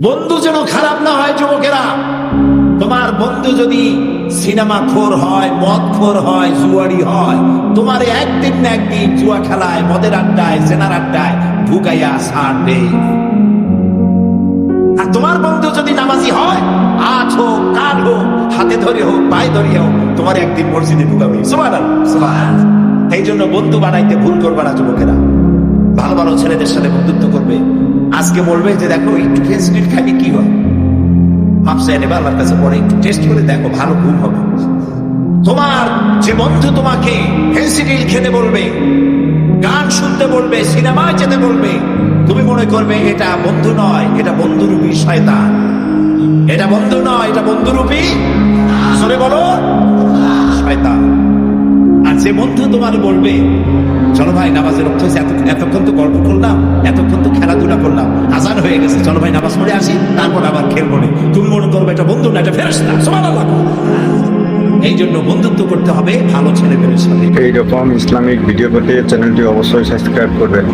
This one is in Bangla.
বন্ধু যেন খারাপ না হয় যুবকেরা। তোমার বন্ধু যদি সিনেমা খোর হয়, মদ খোর হয়, জুয়ারি হয়, তোমার একদিন না একদিন জুয়া খেলায়, মদের আড্ডায়, জেনার আড্ডায় ঢুকাইয়া ছাড়বে। আর তোমার বন্ধু যদি নামাজি হয়, হাত হোক, কান হোক, হাতে ধরে হোক, পায়ে ধরে হোক, তোমার একদিন মসজিদে ঢুকাবে। সুবহানাল্লাহ, সুবহানাল্লাহ। এই জন্য বন্ধু বানাইতে ভুল করবে না যুবকেরা। ভালো ভালো ছেলেদের সাথে বন্ধুত্ব করবে। আজকে বলবে যে দেখো একটু ফেসিলিটি খালি কি হয়, মাপসা নেবে আল্লাহর কাছে পরে একটু টেস্ট করে দেখো, ভালো ঘুম হবে। তোমার যে বন্ধু তোমাকে ফেসিলিটি খেতে বলবে, গান শুনতে বলবে, সিনেমায় যেতে বলবে, তুমি মনে করবে এটা বন্ধু নয়, এটা বন্ধুরূপী শয়তান। এটা বন্ধু নয়, এটা বন্ধুরূপী সরে বলো শয়তান। আর যে বন্ধু তোমার বলবে চলো ভাই নামাজের রক্ত হয়েছে, এতক্ষণ তো গল্প করলাম, এতক্ষণ তো খেলাধুলা করলাম, আজান হয়ে গেছে, চলো ভাই নামাজ পড়ে আসি, তারপর আবার খেলবো না, তুমি মনে করবে এটা বন্ধু না, এটা ফেরেশতা। সুবহানাল্লাহ। এই জন্য বন্ধুত্ব করতে হবে ভালো ছেলেমেয়ের সাথে। এইরকম ইসলামিক ভিডিও পেতে চ্যানেলটি অবশ্যই সাবস্ক্রাইব করবেন।